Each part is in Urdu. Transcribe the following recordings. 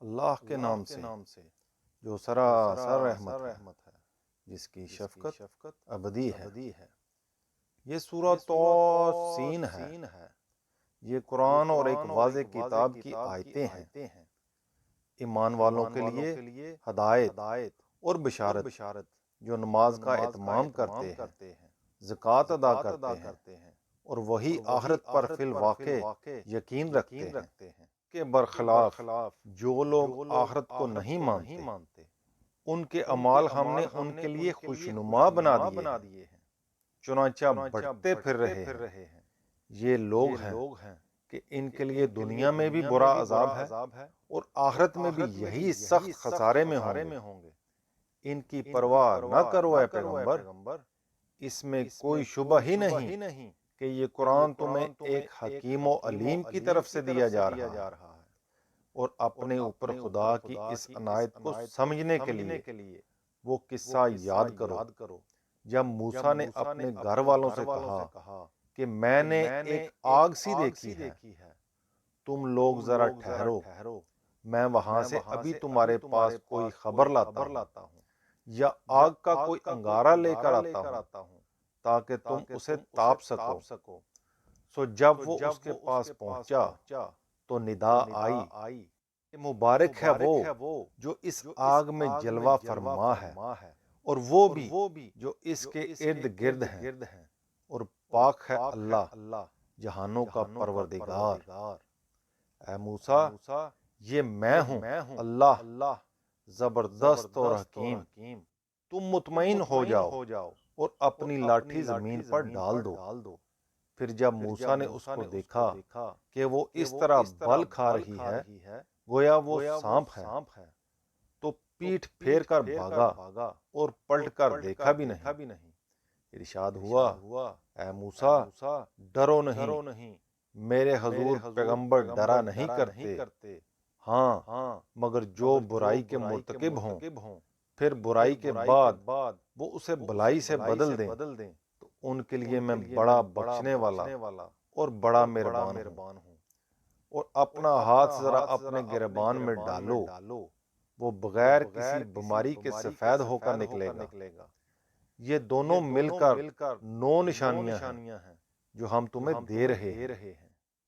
اللہ کے نام سے جو سراسر رحمت ہے، جس کی شفقت ابدی ہے۔ یہ سورہ توسین ہے۔ یہ قرآن اور ایک واضح کتاب کی آیتیں ہیں، ایمان والوں کے لیے ہدایت اور بشارت، جو نماز کا اہتمام کرتے ہیں، زکوٰۃ ادا کرتے ہیں اور وہی آخرت پر فی الواقع یقین رکھتے ہیں۔ کے برخلاف جو لوگ آخرت کو نہیں مانتے، ان کے اعمال ہم نے ان کے لیے خوشنما بنا دیے ہیں، چنانچہ بڑھتے پھر رہے ہیں۔ یہ لوگ ہیں کہ ان کے لیے دنیا میں بھی برا عذاب ہے اور آخرت میں بھی یہی سخت خسارے میں ہوں گے۔ ان کی پرواہ نہ کرو اے پیغمبر، اس میں کوئی شبہ ہی نہیں کہ یہ قرآن تمہیں ایک حکیم و علیم کی طرف سے دیا جا رہا ہے، اور اپنے اوپر خدا کی اس عنایت کو سمجھنے کے لیے وہ قصہ یاد کرو جب موسیٰ نے اپنے گھر والوں سے کہا کہ میں نے ایک آگ سی دیکھی ہے، تم لوگ ذرا ٹھہرو، میں وہاں سے ابھی تمہارے پاس کوئی خبر لاتا ہوں، یا آگ کا کوئی انگارہ لے کر آتا ہوں تاکہ تم اسے تاپ سکو۔ سو جب وہ اس کے پاس پہنچا تو ندا آئی کہ مبارک ہے وہ جو اس آگ میں جلوہ فرما ہے، اور وہ بھی جو اس کے ارد گرد ہیں، اور پاک ہے اللہ جہانوں کا پروردگار۔ اے موسیٰ، یہ میں ہوں اللہ، زبردست اور حکیم۔ تم مطمئن ہو جاؤ اور اپنی لاٹھی زمین پر ڈال دو۔ پھر جب موسیٰ نے اس کو دیکھا کہ وہ اس طرح بل کھا رہی ہے گویا وہ سانپ ہے، تو پیٹھ پھیر کر بھاگا اور پلٹ کر دیکھا بھی نہیں۔ ارشاد ہوا، اے موسیٰ، ڈرو نہیں، میرے حضور پیغمبر ڈرا نہیں کرتے، ہاں مگر جو برائی کے مرتکب ہوں، پھر برائی کے بعد وہ اسے بھلائی سے بدل دیں، تو ان کے لیے میں بڑا بخشنے والا اور بڑا مہربان ہوں۔ اور اپنا ہاتھ ذرا اپنے گریبان میں ڈالو، وہ بغیر کسی بیماری کے سفید ہو کر نکلے گا۔ یہ دونوں مل کر 9 نشانیاں ہیں جو ہم تمہیں دے رہے ہیں۔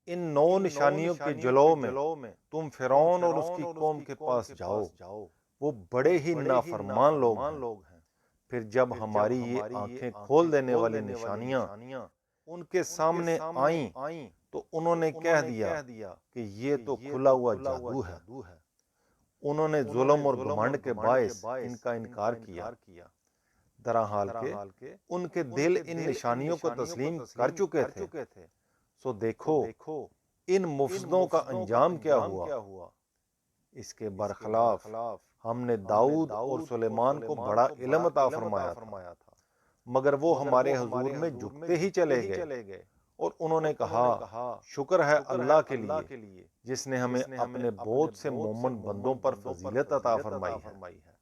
ان 9 نشانیوں کے جلوہ میں تم فرعون اور اس کی قوم کے پاس جاؤ، وہ بڑے ہی نافرمان لوگ ہیں۔ پھر جب ہماری یہ آنکھیں کھول دینے والی نشانیاں ان کے سامنے آئیں تو انہوں نے کہہ دیا کہ یہ تو کھلا ہوا جادو ہے۔ انہوں نے ظلم اور گھمنڈ کے باعث ان کا انکار کیا، درحال کہ ان کے دل ان نشانیوں کو تسلیم کر چکے تھے۔ سو دیکھو ان مفسدوں کا انجام کیا ہوا۔ اس کے برخلاف ہم نے داؤد اور سلیمان کو بڑا علم عطا فرمایا تھا، مگر وہ ہمارے حضور میں جھکتے ہی چلے گئے، اور انہوں نے کہا شکر ہے اللہ کے لیے جس نے ہمیں اپنے بہت سے مومن بندوں پر فضیلت عطا فرمائی ہے۔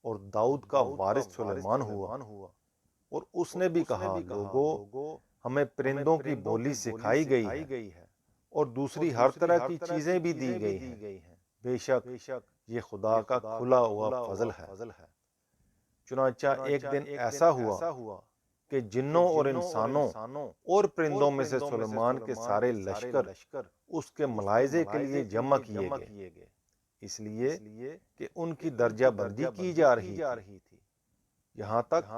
اور داؤد کا وارث سلیمان ہوا، اور اس نے بھی کہا لوگو ہمیں پرندوں کی بولی سکھائی گئی ہے اور دوسری ہر طرح کی چیزیں بھی دی گئی ہیں، بے شک یہ خدا کا کھلا ہوا فضل ہے۔ چنانچہ ایک دن ایسا ہوا کہ جنوں اور انسانوں اور پرندوں میں سے سلیمان کے سارے لشکر اس کے ملاحظے کے لیے جمع کیے گئے، اس لیے کہ ان کی درجہ بندی کی جا رہی تھی، یہاں تک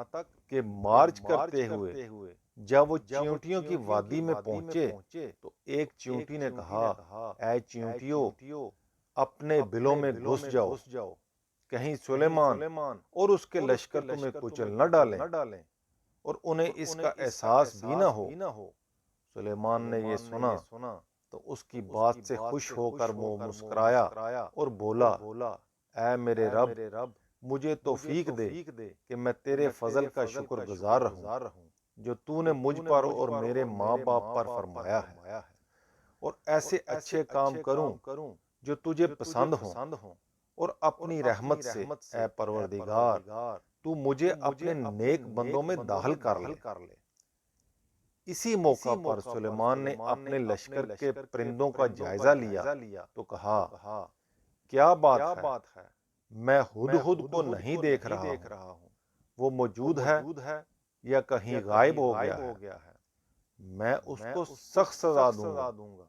کہ مارچ کرتے ہوئے جب وہ چیونٹیوں کی وادی میں پہنچے تو ایک چیونٹی نے کہا، اے چیونٹیوں، اپنے بلوں میں گھس جاؤ، کہیں سلیمان اور اس کے لشکر تمہیں کچل نہ ڈالیں اور انہیں اس کا احساس بھی نہ ہو۔ سلیمان نے یہ سنا تو اس کی بات سے خوش ہو کر وہ مسکرایا اور بولا، اے میرے رب، مجھے توفیق دے کہ میں تیرے فضل کا شکر گزار رہوں جو تو نے مجھ پر اور میرے ماں باپ پر فرمایا ہے، اور ایسے اچھے کام کروں جو تجھے پسند ہوں، اور اپنی رحمت سے اے پروردگار تو مجھے اپنے نیک بندوں میں داخل کر لے۔ اسی موقع پر سلیمان نے اپنے لشکر کے پرندوں کا جائزہ لیا تو کہا، کیا بات ہے، میں ہدہد کو نہیں دیکھ رہا ہوں، وہ موجود ہے یا کہیں غائب ہو گیا ہے، میں اس کو سخت سزا دوں گا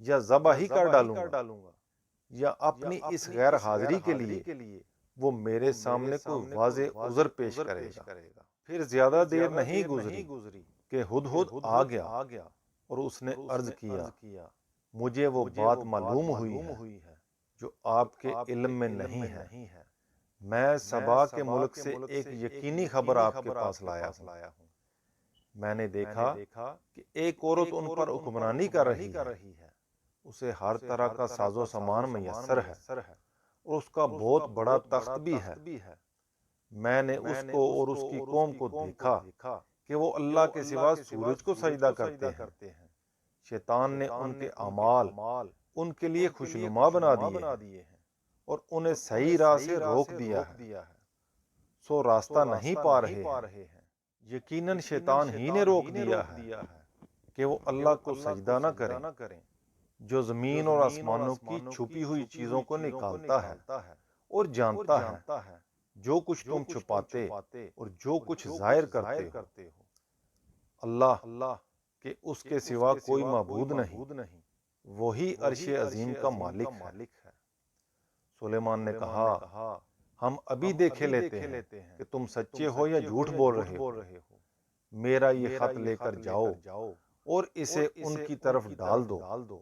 یا ذبح ہی کر ڈالوں گا، یا اپنی اس غیر حاضری کے لیے وہ میرے سامنے کوئی واضح عذر پیش کرے گا۔ پھر زیادہ دیر نہیں گزری کہ ہدہد آ گیا اور اس نے عرض کیا، مجھے وہ بات معلوم ہوئی ہے جو آپ کے علم میں نہیں ہے، میں سبا کے ملک سے ایک یقینی خبر آپ کے پاس لایا ہوں۔ میں نے دیکھا کہ ایک عورت ان پر حکمرانی کر رہی ہے، اسے ہر طرح کا ساز و سامان میسر ہے اور اس کا بہت بڑا تخت بھی ہے۔ میں نے اس کو اور اس کی قوم کو دیکھا کہ وہ اللہ کے سوا سورج کو سجدہ کرتے ہیں۔ شیطان نے ان کے اعمال ان کے لیے خوشنما بنا دیے ہیں اور انہیں صحیح راہ سے روک دیا ہے، سو راستہ نہیں پا رہے ہیں۔ یقیناً شیطان ہی نے روک دیا ہے کہ وہ اللہ کو سجدہ نہ کریں، جو زمین اور آسمانوں کی چھپی ہوئی چیزوں کو نکالتا ہے اور جانتا ہے جو کچھ تم چھپاتے اور جو کچھ ظاہر کرتے ہو۔ اللہ کہ اس کے سوا کوئی معبود نہیں، وہی عرش عظیم کا مالک ہے۔ سلیمان نے کہا، ہم ابھی دیکھے لیتے ہیں کہ تم سچے ہو یا جھوٹ بول رہے ہو، میرا یہ خط لے کر جاؤ اور اسے ان کی طرف ڈال دو،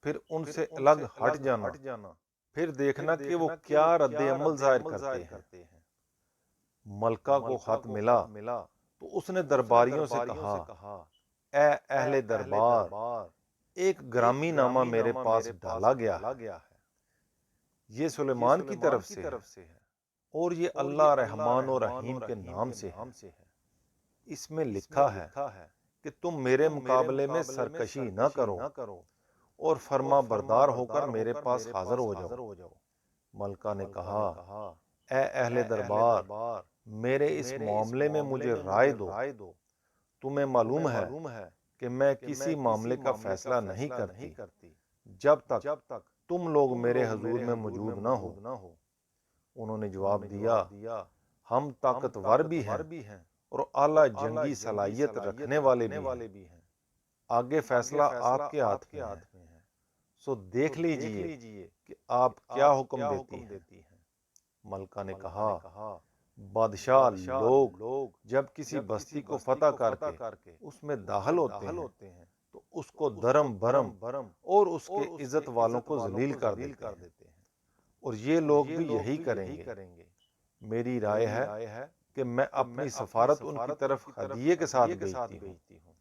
پھر ان سے الگ ہٹ جانا، پھر دیکھنا کہ وہ کیا رد عمل ظاہر کرتے ہیں۔ ملکہ کو خط ملا تو اس نے درباریوں سے کہا، اے اہل دربار، ایک گرامی نامہ میرے پاس ڈالا گیا ہے، یہ سلیمان کی طرف سے ہے اور یہ اللہ رحمان و رحیم کے نام سے ہے۔ اس میں لکھا ہے کہ تم میرے مقابلے میں سرکشی نہ کرو اور فرما بردار ہو کر میرے پاس حاضر ہو جاؤ۔ ملکہ نے کہا، اے اہل دربار، میرے اس معاملے میں مجھے رائے دو۔ تمہیں معلوم ہے کہ میں کسی معاملے کا فیصلہ نہیں کرتی جب تک تم لوگ میرے حضور میں موجود نہ ہو۔ انہوں نے جواب دیا، ہم طاقتور بھی ہیں اور اعلیٰ جنگی صلاحیت رکھنے والے بھی ہیں، آگے فیصلہ آپ کے ہاتھ میں ہے، سو دیکھ لیجئے کہ آپ کیا حکم دیتی ہیں۔ ملکہ نے کہا، بادشاہ لوگ جب کسی بستی کو فتح کر کے اس میں داخل ہوتے ہیں تو اس کو درم برم اور اس کے عزت والوں کو ذلیل کر دیتے ہیں، اور یہ لوگ بھی یہی کریں گے۔ میری رائے ہے کہ میں اپنی سفارت ان کی طرف ہدیے کے ساتھ بھیجتی ہوں،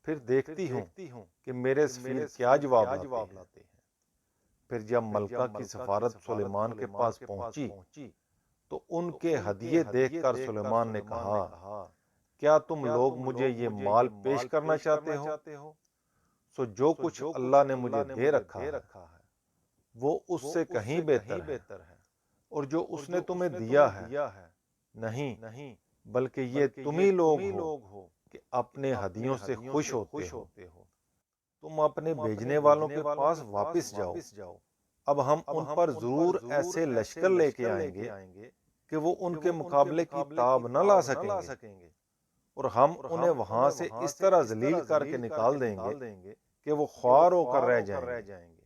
پھر دیکھتی ہوں کہ میرے سفیر کیا جواب لاتے ہیں۔ پھر جب ملکہ کی سفارت سلیمان کے پاس پہنچی تو ان کے ہدیے دیکھ کر سلیمان نے کہا، کیا تم لوگ مجھے یہ مال پیش کرنا چاہتے ہو؟ سو جو کچھ اللہ نے مجھے دے رکھا ہے وہ اس سے کہیں بہتر ہے، اور جو اس نے تمہیں دیا ہے نہیں، بلکہ یہ تم ہی لوگ ہو کہ اپنے ہدیوں سے خوش ہوتے ہو۔ تم اپنے بھیجنے والوں کے پاس واپس جاؤ، اب ہم ان پر ضرور ایسے لشکر لے کے آئیں گے کہ وہ ان کے مقابلے کی تاب نہ لا سکیں گے، اور ہم انہیں وہاں سے اس طرح ذلیل کر کے نکال دیں گے کہ وہ خوار ہو کر رہ جائیں گے۔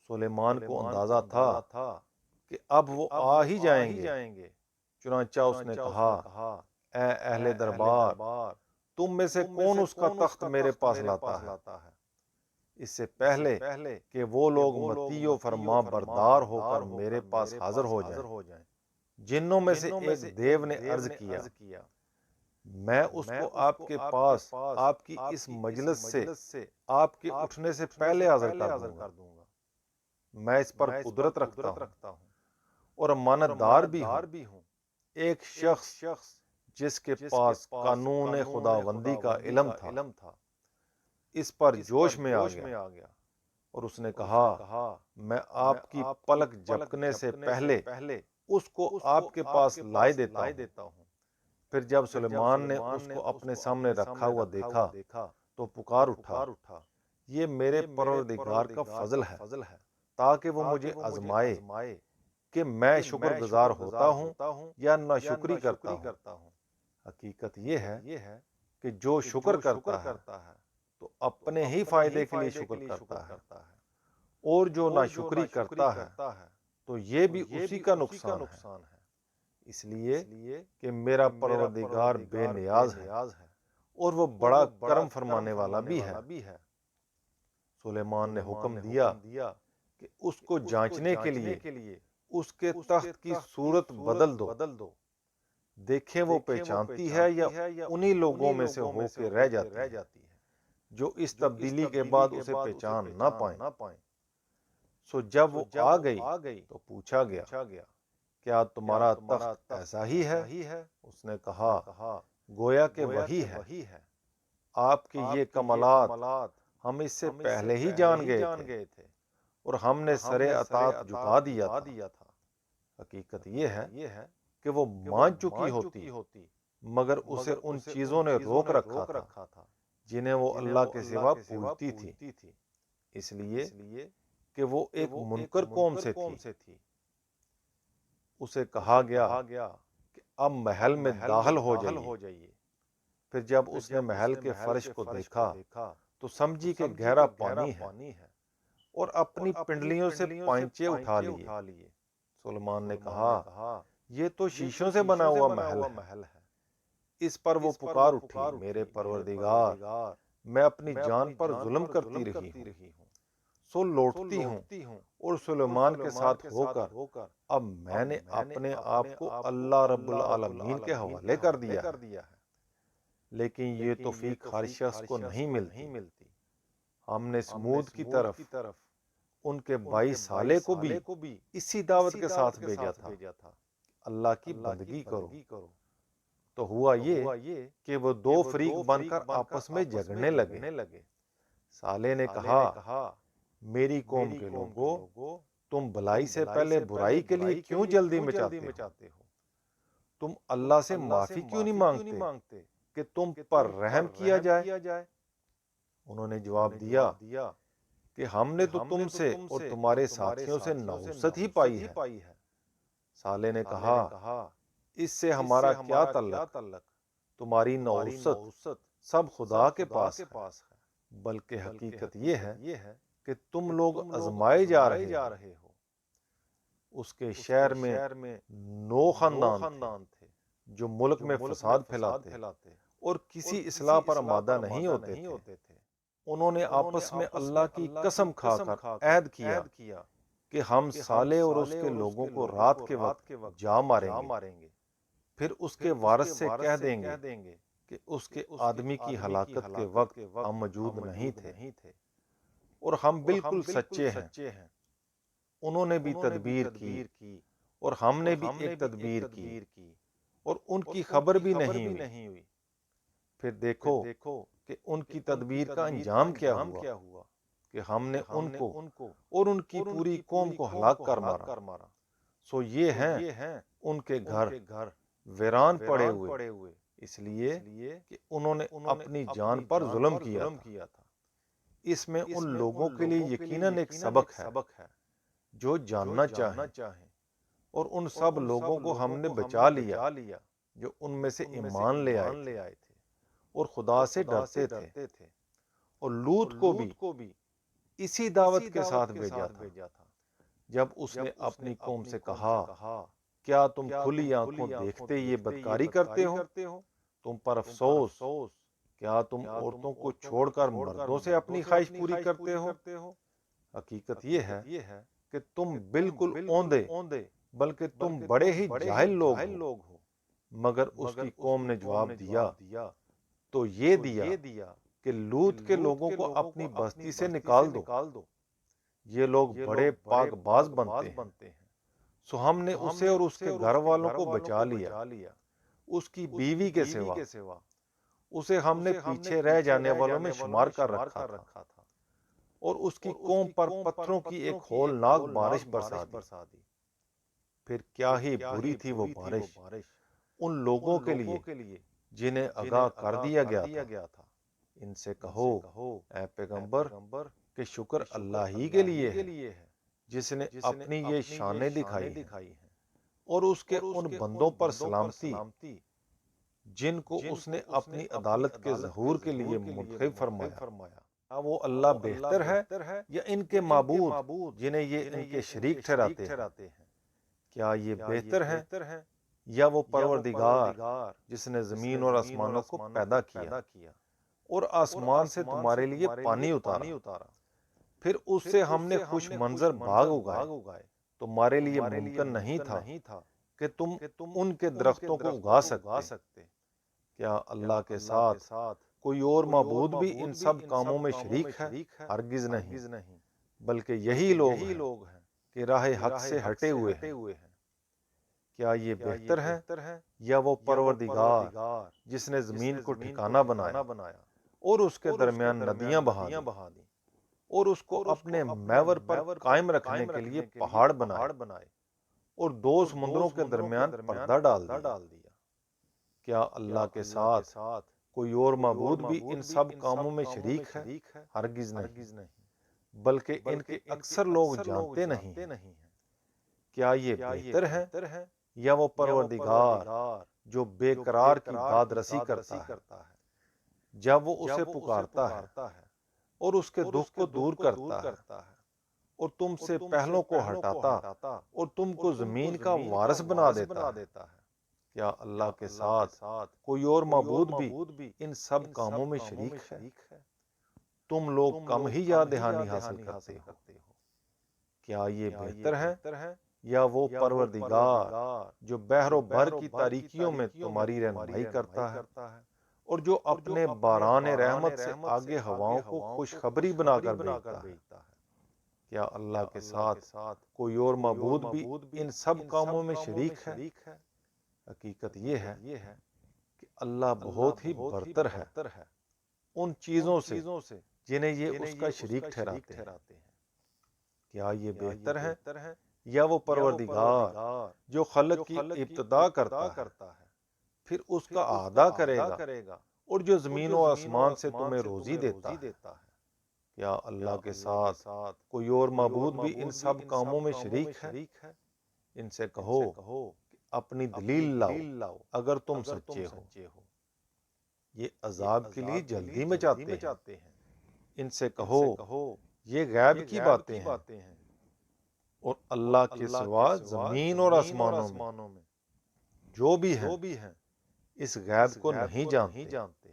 سلیمان کو اندازہ تھا کہ اب وہ آ ہی جائیں گے، چنانچہ اس نے کہا، اے اہل دربار، تم میں سے کون اس کا تخت میرے پاس لاتا ہے؟ اس سے پہلے کہ وہ لوگ مطیع و فرما بردار ہو کر میرے پاس حاضر ہو جائیں۔ جنوں میں سے ایک دیو نے عرض کیا، میں اس کو آپ کے پاس آپ کی اس مجلس سے آپ کے اٹھنے سے پہلے حاضر کر دوں گا۔ میں اس پر قدرت رکھتا ہوں اور امانت دار بھی ہوں۔ ایک شخص جس کے پاس قانون خداوندی کا علم تھا اس پر جوش میں آ گیا اور اس نے کہا، میں آپ کی پلک جھپکنے سے پہلے اس کو آپ کے پاس لائے دیتا ہوں۔ پھر جب سلیمان نے اس کو اپنے سامنے رکھا ہوا دیکھا تو پکار اٹھا، یہ میرے پروردگار کا فضل ہے تاکہ وہ مجھے آزمائے کہ میں شکر گزار ہوتا ہوں یا ناشکری کرتا ہوں۔ حقیقت یہ ہے کہ جو شکر کرتا ہے تو اپنے ہی فائدے کے لیے شکر کرتا ہے، اور جو ناشکری کرتا ہے تو یہ بھی اسی کا نقصان ہے۔ اس لیے کہ میرا پروردگار بے نیاز ہے اور وہ بڑا کرم فرمانے والا بھی ہے۔ سلیمان نے حکم دیا کہ اس کو جانچنے کے لیے اس کے تخت کی صورت بدل دو، دیکھیں وہ پہچانتی ہے یا انہی لوگوں میں سے ہو کے رہ جاتی ہے جو اس تبدیلی کے بعد اسے پہچان نہ پائیں۔ سو جب وہ آ گئی تو پوچھا گیا، کیا تمہارا تخت ایسا ہی ہے؟ اس نے کہا، گویا کہ وہی ہے۔ آپ کے یہ کمالات ہم اس سے پہلے ہی جان گئے تھے اور ہم نے سر اطاعت جھکا دیا تھا۔ حقیقت یہ ہے کہ وہ مان چکی ہوتی مگر اسے ان چیزوں نے روک رکھا تھا جنہیں وہ اللہ کے سوا پوجتی تھی، اس لیے کہ وہ ایک منکر قوم سے تھی۔ اسے کہا گیا کہ اب محل میں داخل ہو جائیے۔ پھر جب اس نے محل کے فرش کو دیکھا تو سمجھی کہ گہرا پانی ہے اور اپنی پنڈلیوں سے پائنچے اٹھا لیے۔ سلیمان نے کہا، یہ تو شیشوں سے بنا ہوا محل ہے۔ اس پر وہ پکار اٹھی، میرے پروردگار، میں اپنی جان پر ظلم کرتی رہی ہوں، سو لوٹتی ہوں اور سلیمان کے ساتھ ہو کر اب میں نے اپنے آپ کو اللہ رب العالمین کے حوالے کر دیا ہے۔ لیکن یہ توفیق ہر شخص کو نہیں ملتی۔ ہم نے سمود کی طرف ان کے 22 سالے کو بھی اسی دعوت کے ساتھ بھیجا تھا، اللہ کی بندگی کرو۔ تو ہوا یہ کہ وہ دو فریق بن کر آپس میں جھگڑنے لگے۔ سالے نے کہا، میری قوم کے لوگوں، تم بھلائی سے پہلے برائی کے لیے کیوں جلدی مچاتے ہو؟ تم اللہ سے معافی کیوں نہیں مانگتے کہ تم پر رحم کیا جائے؟ انہوں نے جواب دیا کہ ہم نے تو تم سے اور تمہارے ساتھیوں سے نحوست ہی پائی ہے۔ سالے نے کہا، اس سے ہمارا کیا تعلق؟ تمہاری نحوست سب خدا کے پاس ہے، بلکہ حقیقت یہ ہے کہ تم لوگ آزمائے جا رہے ہو۔ اس کے شہر میں 9 خاندان تھے جو ملک میں فساد پھیلاتے اور کسی اصلاح پر آمادہ نہیں ہوتے تھے۔ انہوں نے آپس میں اللہ کی قسم کھا کر عہد کیا کہ ہم صالح اور اس کے لوگوں کو رات کے وقت جا ماریں گے، پھر اس کے وارث سے کہہ دیں گے کہ اس کے آدمی کی ہلاکت کے وقت ہم موجود نہیں تھے اور ہم بالکل سچے ہیں۔ انہوں نے بھی تدبیر کی اور ہم نے بھی ایک تدبیر کی اور ان کی خبر بھی نہیں ہوئی۔ پھر دیکھو کہ ان کی تدبیر کا انجام کیا ہوا کہ ہم نے ان کو اور ان کی پوری قوم کو ہلاک کر مارا۔ سو یہ ہیں ان کے گھر ویران پڑے ہوئے، اس لیے کہ انہوں نے اپنی جان پر ظلم کیا تھا۔ اس میں ان لوگوں کے لیے یقیناً ایک سبق ہے جو جاننا چاہیں، اور ان سب لوگوں کو ہم نے بچا لیا جو ان میں سے ایمان لے آئے تھے اور خدا سے ڈرتے تھے، اور لوط کو بھی اسی دعوت کے ساتھ بھیجا تھا۔ جب اس نے اپنی قوم سے کہا، کیا تم کھلی آنکھوں دیکھتے یہ بدکاری کرتے ہو؟ تم پر افسوس، کیا تم عورتوں کو چھوڑ کر مردوں سے اپنی خواہش پوری کرتے ہو؟ حقیقت یہ ہے کہ تم بالکل اوندے بلکہ تم بڑے ہی جاہل لوگ ہو۔ مگر اس کی قوم نے جواب دیا تو یہ دیا کہ لوط کے لوگوں کو اپنی بستی سے نکال دو، یہ لوگ بڑے پاک باز بنتے ہیں۔ سو ہم نے اسے اور اس کے گھر والوں کو بچا لیا، اس کی بیوی کے سوا اسے ہم نے پیچھے رہ جانے والوں میں شمار کر رکھا تھا، اور اس کی قوم پر پتھروں کی ایک ہولناک بارش برسا دی۔ پھر کیا ہی بری تھی وہ بارش ان لوگوں کے لیے جنہیں آگاہ کر دیا گیا تھا۔ ان سے کہو، اے پیغمبر، کہ شکر اللہ ہی کے لیے ہے جس نے اپنی یہ شانیں دکھائی ہیں اور اس کے ان بندوں پر سلامتی جن کو اس نے اپنی عدالت کے ظہور کے لیے منتخب فرمایا۔ کیا وہ اللہ بہتر ہے یا ان کے معبود جنہیں یہ ان کے شریک ٹھہراتے ہیں؟ کیا یہ بہتر ہے یا وہ پروردگار جس نے زمین اور آسمانوں کو پیدا کیا اور آسمان سے تمہارے لیے پانی اتارا، پھر اس سے ہم نے خوش منظر باغ اگائے، تمہارے لیے ممکن نہیں تھا کہ تم ان کے درختوں کو اگا سکتے؟ کیا اللہ کے ساتھ کوئی اور معبود بھی ان سب کاموں میں شریک ہے؟ ہرگز نہیں، بلکہ یہی لوگ ہیں کہ راہ حق سے ہٹے ہوئے ہیں۔ کیا یہ بہتر ہے یا وہ پروردگار جس نے زمین کو ٹھکانہ بنایا اور اس کے درمیان ندیاں بہا دیں اور اس کو اپنے محور پر قائم رکھنے کے لیے پہاڑ بنائے اور دو سمندروں کے درمیان پردہ ڈال دیا؟ کیا اللہ کے ساتھ کوئی اور معبود بھی ان سب کاموں میں شریک ہے؟ ہرگز نہیں، بلکہ ان کے اکثر لوگ جانتے نہیں ہیں۔ کیا یہ بہتر ہے یا وہ پروردگار جو بے قرار کی داد رسی کرتا ہے جب وہ اسے پکارتا ہے اور اس کے دکھ کو دور کرتا ہے اور تم سے پہلوں کو ہٹاتا اور تم کو زمین کا وارث بنا دیتا ہے؟ کیا اللہ کے ساتھ کوئی اور معبود بھی ان سب کاموں میں شریک ہے؟ تم لوگ کم ہی یاد دہانی حاصل کرتے ہو۔ کیا یہ بہتر ہے یا وہ پروردگار جو بحر و بر کی تاریکیوں میں تمہاری رہنمائی کرتا ہے اور جو اپنے باران رحمت سے آگے ہواؤں کو خوشخبری بنا کر بھیجتا ہے؟ کیا اللہ کے ساتھ کوئی اور معبود بھی ان سب کاموں میں شریک ہے؟ حقیقت یہ ہے کہ اللہ بہت ہی برتر ہے ان چیزوں سے جنہیں یہ اس کا شریک ٹھہراتے ہیں۔ کیا یہ بہتر ہے یا وہ پروردگار جو خلق کی ابتدا کرتا ہے پھر اس کا اعادہ کرے گا اور جو زمین و آسمان سے تمہیں روزی دیتا ہے؟ کیا اللہ کے ساتھ کوئی اور معبود بھی ان سب کاموں میں شریک ہے؟ ان سے کہو کہ اپنی دلیل لاؤ اگر تم سچے ہو۔ یہ عذاب کے لیے جلدی میں چاہتے ہیں۔ ان سے کہو یہ غیب کی باتیں ہیں اور اللہ کے سوا زمین اور آسمانوں میں جو بھی ہیں اس غیب کو نہیں جانتے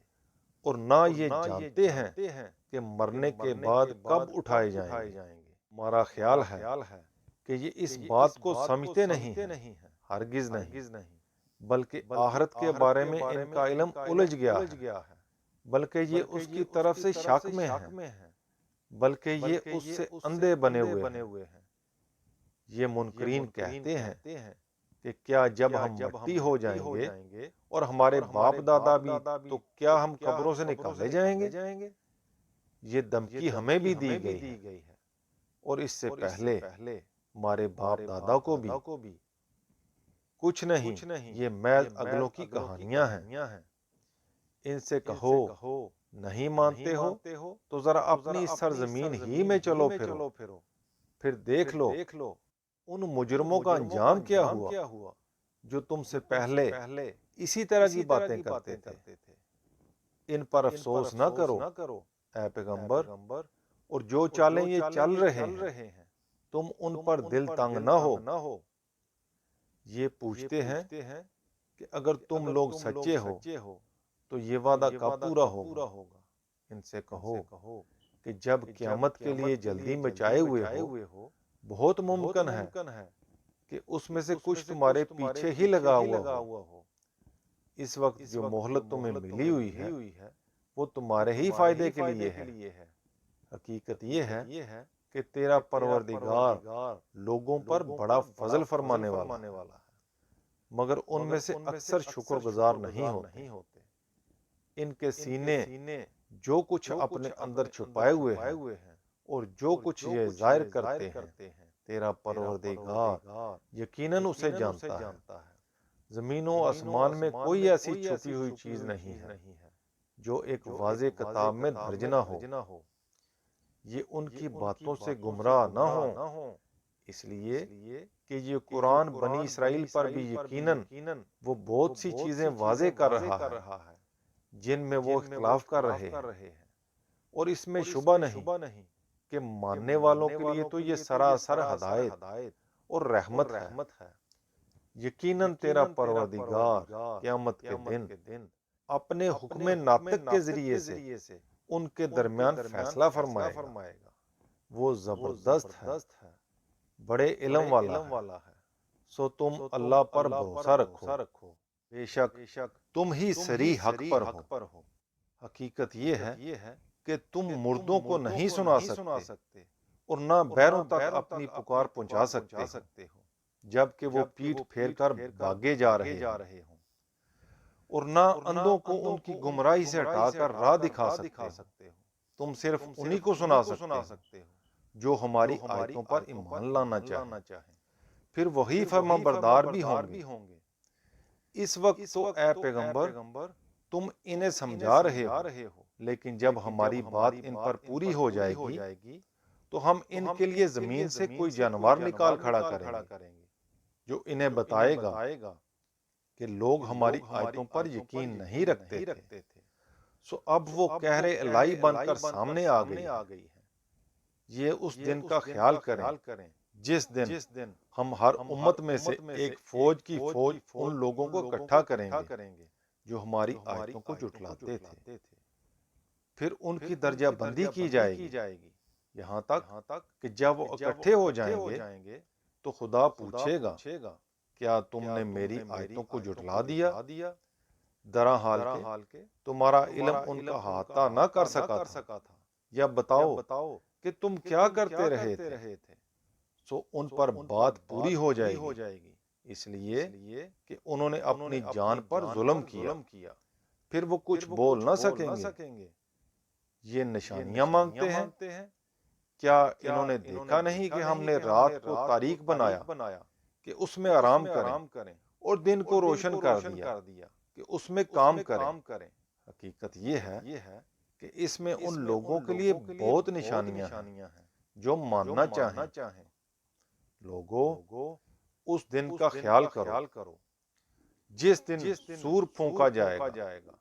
اور نہ یہ جانتے ہیں کہ مرنے کے بعد کب اٹھائے جائیں گے۔ ہمارا خیال ہے کہ یہ اس بات کو سمجھتے نہیں ہیں، ہرگز نہیں، بلکہ آخرت کے بارے میں ان کا علم الجھ گیا ہے، بلکہ یہ اس کی طرف سے شک میں ہیں، بلکہ یہ اس سے اندھے بنے ہوئے ہیں۔ یہ منکرین کہتے ہیں کہ کیا جب ہم مٹی ہو جائیں گے اور ہمارے باپ دادا بھی تو کیا ہم قبروں سے نکالے جائیں گے؟ یہ دھمکی ہمیں بھی دی گئی ہے اور اس سے پہلے ہمارے باپ دادا کو بھی۔ کچھ نہیں، یہ محض اگلوں کی کہانیاں ہیں۔ ان سے کہو نہیں مانتے ہو تو ذرا اپنی سرزمین ہی میں چلو پھرو، پھر دیکھ لو ان مجرموں کا انجام کیا ہوا جو تم سے پہلے اسی طرح کی باتیں کرتے تھے۔ ان پر افسوس نہ کرو اے پیغمبر، اور جو چالیں یہ چل رہے ہیں تم ان پر دل تنگ نہ ہو۔ یہ پوچھتے ہیں کہ اگر تم لوگ سچے ہو تو یہ وعدہ کب پورا ہوگا؟ ان سے کہو کہ جب قیامت کے لیے جلدی مچائے ہوئے ہو، بہت ممکن ہے کہ اس میں سے کچھ تمہارے پیچھے ہی لگا ہوا ہو۔ اس وقت جو مہلت تمہیں ملی ہوئی ہے وہ تمہارے ہی فائدے کے لیے ہے۔ حقیقت یہ ہے کہ تیرا پروردگار لوگوں پر بڑا فضل فرمانے والا ہے، مگر ان میں سے اکثر شکر گزار نہیں ہوتے۔ ان کے سینے جو کچھ اپنے اندر چھپائے ہوئے ہیں اور جو کچھ یہ ظاہر کرتے ہیں تیرا پروردگار یقیناً اسے جانتا ہے۔ زمین و آسمان میں کوئی ایسی چھپی ہوئی چیز نہیں ہے جو ایک واضح کتاب میں درج نہ ہو۔ یہ ان کی باتوں سے گمراہ نہ ہوں اس لیے کہ یہ قرآن بنی اسرائیل پر بھی یقیناً وہ بہت سی چیزیں واضح کر رہا ہے جن میں وہ اختلاف کر رہے ہیں، اور اس میں شبہ نہیں کہ ماننے والوں کے لیے تو یہ سراسر ہدایت اور رحمت ہے۔ یقیناً تیرا پروردگار قیامت کے دن اپنے حکم ناطق کے ذریعے سے ان کے درمیان فیصلہ فرمائے گا۔ وہ زبردست ہے، بڑے علم والا ہے، سو تم اللہ پر بھروسہ رکھو، بے شک تم ہی صریح حق پر ہو۔ حقیقت یہ ہے کہ تم مردوں کو نہیں سنا سکتے اور نہ بیروں تک اپنی پکار پہنچا سکتے ہو جبکہ وہ پیٹھ پھیر کر بھاگے جا رہے ہوں، اور نہ اندھوں کو ان کی گمراہی سے ہٹا کر راہ دکھا سکتے ہو۔ تم صرف انہی کو سنا سکتے ہو جو ہماری آیتوں پر ایمان لانا چاہیں، پھر وہی فرما بردار بھی ہوں گے۔ اس وقت تو اے پیغمبر تم انہیں سمجھا رہے ہو، لیکن جب ہماری بات ان پر پوری ہو جائے گی تو ہم ان کے لیے زمین سے کوئی جانور نکال کھڑا کریں گے جو انہیں بتائے گا کہ لوگ ہماری آیتوں پر یقین نہیں رکھتے تھے۔ سو اب وہ کہر الہی بن کر سامنے آ گئی ہے۔ یہ اس دن کا خیال کریں جس دن ہم ہر امت میں سے ایک فوج کی فوج ان لوگوں کو اکٹھا کریں گے جو ہماری آیتوں کو جھٹلاتے تھے، پھر ان کی درجہ بندی کی جائے گی یہاں تک کہ جب وہ اکٹھے ہو جائیں گے تو خدا پوچھے گا کیا تم نے میری آیتوں کو جھٹلا دیا؟ درا حال کے تمہارا علم ان کا احاطہ نہ کر سکا تھا، یا بتاؤ کہ تم کیا کرتے رہے تھے؟ سو ان پر بات پوری ہو جائے گی، اس لیے کہ انہوں نے اپنی جان پر ظلم کیا، پھر وہ کچھ بول نہ سکیں گے۔ یہ نشانیاں مانگتے ہیں، کیا انہوں نے دیکھا نہیں کہ ہم نے رات کو تاریک بنایا کہ اس میں آرام کریں، اور دن کو روشن کر دیا کہ اس میں کام کریں؟ حقیقت یہ ہے کہ اس میں ان لوگوں کے لیے بہت نشانیاں ہیں جو ماننا چاہیں۔ لوگوں اس دن کا خیال کرو جس دن سور پھونکا جائے گا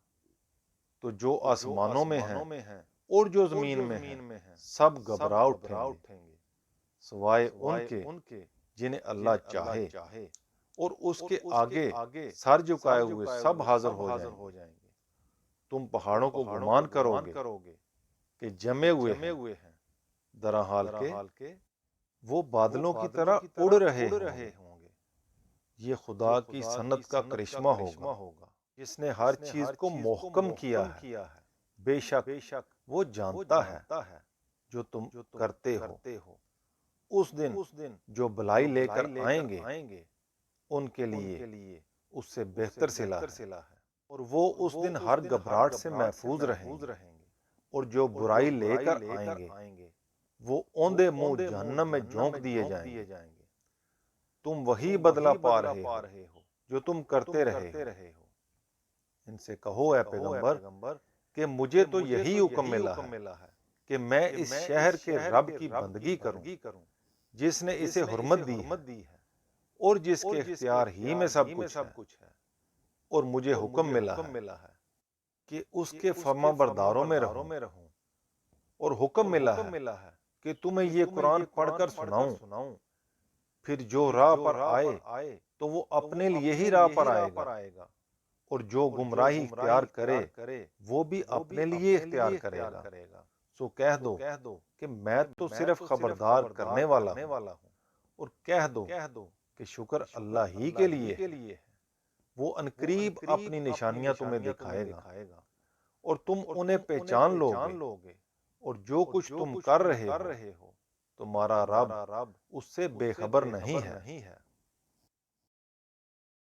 تو جو آسمانوں میں ہیں اور جو زمین میں ہیں سب گھبرا اٹھیں گے، سوائے ان کے جنہیں اللہ چاہے، اور اس کے آگے سر جھکائے ہوئے سب حاضر ہو جائیں گے۔ تم پہاڑوں کو گمان کرو گے کہ جمے ہوئے ہیں، درا حال کے وہ بادلوں کی طرح اڑ رہے ہوں گے۔ یہ خدا کی صنعت کا کرشمہ ہوگا جس نے ہر چیز کو محکم کیا ہے۔ بے شک وہ جانتا ہے جو تم کرتے ہو۔ اس دن جو بلائی لے کر آئیں گے ان کے لیے اس سے بہتر صلہ ہے، اور وہ اس دن ہر گھبراہٹ سے محفوظ رہیں گے، اور جو برائی لے کر آئیں گے وہ اوندے منہ جہنم میں جھونک دیے جائیں گے۔ تم وہی بدلہ پا رہے ہو جو تم کرتے رہے ہو۔ ان سے کہو اے پیغمبر کہ مجھے تو یہی حکم ملا ہے کہ میں اس شہر کے رب کی بندگی کروں جس نے اسے حرمت دی ہے اور جس کے اختیار ہی میں سب کچھ ہے، اور مجھے حکم ملا ہے کہ اس کے فرما برداروں میں رہوں، اور حکم ملا ہے کہ تمہیں یہ قرآن پڑھ کر سناؤں، پھر جو راہ پر آئے تو وہ اپنے لیے ہی راہ پر آئے گا، اور جو گمراہی اختیار کرے وہ بھی اپنے لیے اختیار کرے گا۔ سو کہہ دو کہ میں تو صرف خبردار کرنے والا ہوں، اور کہہ دو کہ شکر اللہ ہی کے لیے ہے، وہ عنقریب اپنی نشانیاں تمہیں دکھائے گا، اور تم انہیں پہچان لو گے، اور جو کچھ تم کر رہے ہو تمہارا رب اس سے بے خبر نہیں ہے۔